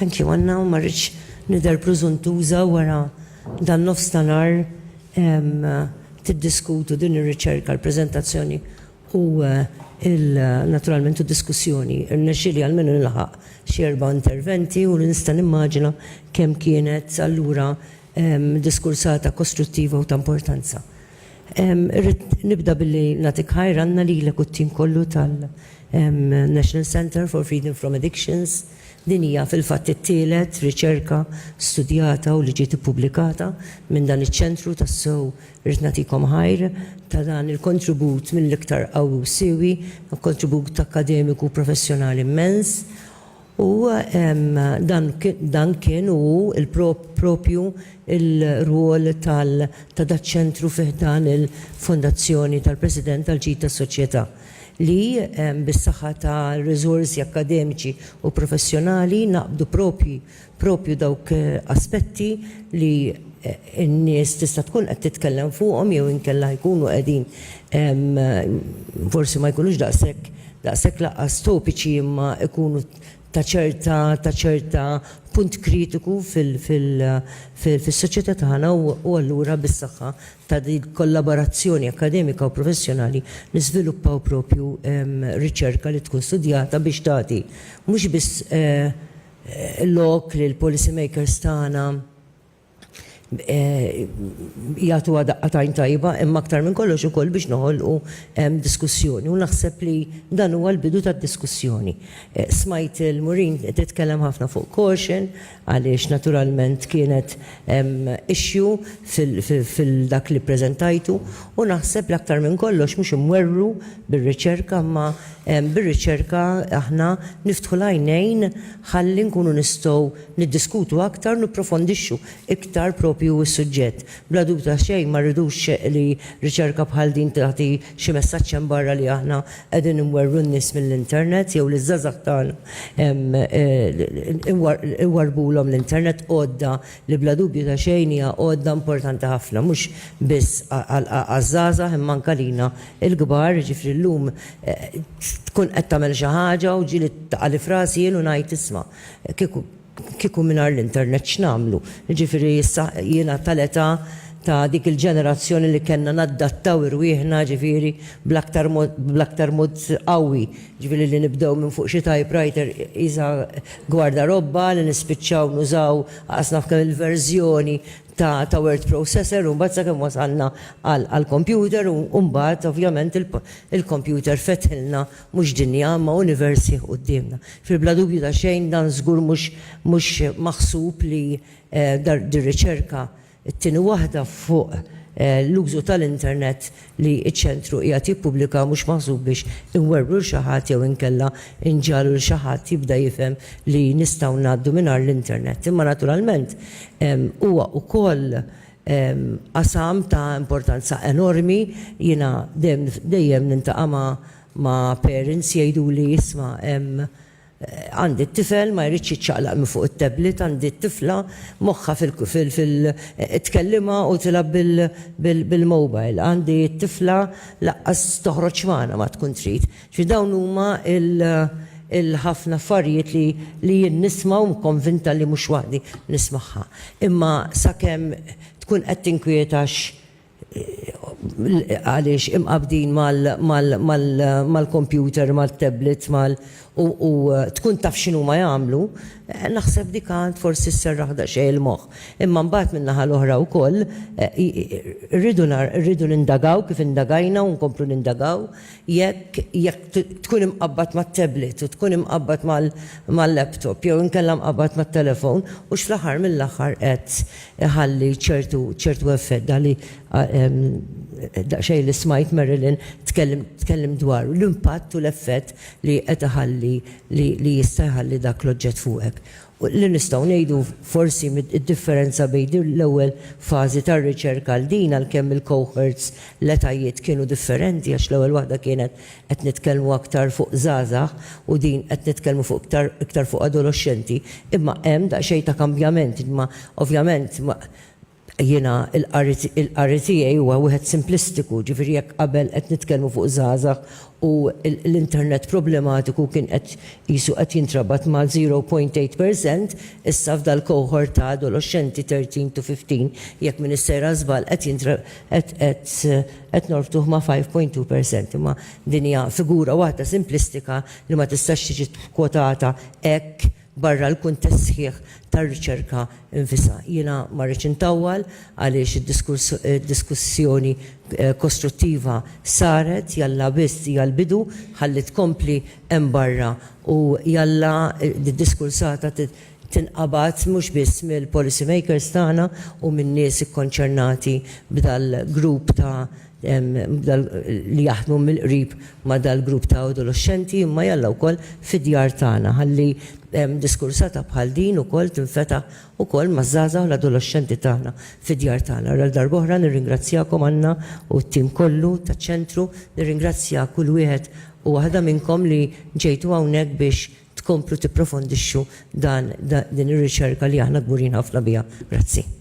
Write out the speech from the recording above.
Thank you, Anna, u marriċ nider preżuntuża wara dan nofstanar tiddiskutu din ir-riċerka, l-preżentazzjoni u naturalment u diskussjoni. Irnexxieli għalmenu nilħaq xi 4 interventi u nista' nimmaġina kemm kienet allura diskursata kostruttiva u ta' importanza. Nibda billi nagħtik ħajra Anna lilek u t-tim kollu tal-National Center for Freedom from Addictions. Din hija fil-fatt it-tielet riċerka studjata u li ġiet ippubblikata minn dan iċ-ċentru tas-sew rrid nagħtikom ħajr ta' dan il-kontribut mill-iktar qawwi u siewi, kontribut akademiku professjonali immens. U dan kien propju il-rwol ta' daċ-ċentru fih dan il-fondazzjoni tal-President tal-ġid tas-soċjetà li bis-saħħa ta' riżorsi akademiċi u professjonali naqbdu propju dawk aspetti li n-nies tista' tkun qed titkellem fuqhom jew inkella jkunu qegħdin forsi ma jkunux daqshekk laqas topiċi imma jkunu ta' ċerta punt kritiku fil-soċjetà tagħna u allura bis-saħħa ta' din kollaborazzjoni akademika u professjonali niżviluppaw propju riċerka li tkun studjata biex tagħti mhux biss lok lil policy makers tagħna jagħtu daqqatajn tajba imma aktar minn kollox ukoll biex noħolqu diskussjoni u naħseb li dan huwa l-bidu tad-diskussjoni. Smajt il-Murin titkellem ħafna fuq caution għaliex naturalment kienet issue fil-dak li preżentajtu u naħseb l-aktar minn kollox mhux imwerru bir-riċerka imma bir-riċerka aħna niftħu l-għajnejn ħalli nkunu nistgħu niddiskutu aktar nipprofondixxu iktar propju s-suġġett. Bla dubta xejn ma rridux li riċerka bħal din tagħti xi messaġġ hemm barra li aħna qegħdin imwerru n-nies mill-internet jew li żgħażagħ tagħna iwarbulhom l-internet għodda li bla dubju ta' xejn hija għodda importanti ħafna mhux biss għaż-żgħażagħ imma anke lina l-kbar, ġifri llum tkun qed tagħmel xi ħaġa u ġieli taqali frasi jien u ngħid isma' kieku mingħajr l-internet x'nagħmlu. Ġifieri jiena tal-età ta' dik il-ġenerazzjoni li kellna naddattaw irwieħna ġifieri bl-aktar mod qawwi. Ġifieri li nibdew minn fuq xi typewriter iża gwarda robba li nispiċċaw nużaw qasna f'kemm il-verżjoni ta' word processor u mbagħad sakemm wasalna għall-computer u mbagħad ovvjament il-computer fetħilna mhux dinja ma' universi qudiemna. Fil-bla dubju ta' xejn dan żgur mhux maħsub li dir-riċerka t-tieni waħda fuq l-użu tal-internet li ċ-ċentru qiegħed jippubblika mhux maħsub biex inwerru xi ħadd jew inkella inġalu l xi ħadd jibda jifhem li nistgħu ngħaddu mingħajr l-internet. Imma naturalment huwa wkoll qasam ta' importanza enormi jiena dejjem nintaqa' ma' parents jgħiduli isma' għandi t-tifel ma jridx jiċċaqlaq minn fuq it-tablet, għandi t-tifla moħħa tkellima u tilab bil-mobile, għandi t-tifla laqqas toħroġ magħna ma tkun trid. Xi dawn huma il-ħafna affarijiet li jien nisma' u konvinta li mhux waħdi nismagħha. Imma sakemm tkun qed tinkwietax għaliex imqabdin mal-computer, mal-tablet, u tkun taf x'inhu ma jagħmlu, naħseb dik għand forsi sserraħ daqsxejn il-moħħ. Imma mbagħad min-naħa l-oħra wkoll rridu nindagaw kif indagajna u nkomplu nindagaw jekk tkun imqabbad mat-tablet u tkun imqabbad mal-laptop jew inkella mqabbad mat-telefon u fl-aħħar mill-aħħar qed iħalli ċertu effett li daqsxejn li smajt Marilyn tkellem dwar l-impatt u l-effett li qed iħalli li jista' jħalli dak l-oġġett fuqek. Li nistgħu ngħidu forsi id-differenza bejn l-ewwel fażi tar-riċerka għal din għalkemm il-cohorts l-etajiet kienu differenti għax l-ewwel waħda kienet qed nitkellmu aktar fuq żgħażagħ u din qed nitkellmu fuq iktar fuq adolescenti, imma hemm daqsxejn ta' kambjament, imma ovvjament jiena il-qari tiegħi huwa wieħed simplistiku, ġifieri jekk qabel qed nitkellmu fuq żgħażagħ u l-internet problematiku kien qed qisu qed jintrabat ma' 0.8%, issa f'dal cohort ta' adolescenti 13 to 15 jekk minn is-sejra żball qed norbtuh ma' 5.2%. Imma din hija figura waħda simplistika li ma tistax tiġi kwotata hekk barra l-kuntest sħiħ tar-riċerka infisha. Jiena ma rridx intawwal għaliex id-diskussjoni kostruttiva saret, jalla biss hija l-bidu, ħalli tkompli hemm barra u jalla d-diskursata tinqabad mhux biss mill-policy makers tagħna u min-nies ikkonċernati b'dal-grupp ta' li jaħdmu mill-qrib ma' dal-grupp ta' adolescenti, imma jalla wkoll fid-djar tagħna ħalli diskursata bħal din ukoll tinfetaħ ukoll maż-żgħażagħ u l-adolescenti tagħna fid-djar tagħna. Għal darb'oħra nirringrazzjakom Anna u t-tim kollu taċ-ċentru, nirringrazzja kull wieħed u waħda minnkom li ġejtu hawnhekk biex tkomplu tipprofondixxu din ir-riċerka li aħna kburin ħafna biha. Grazzi.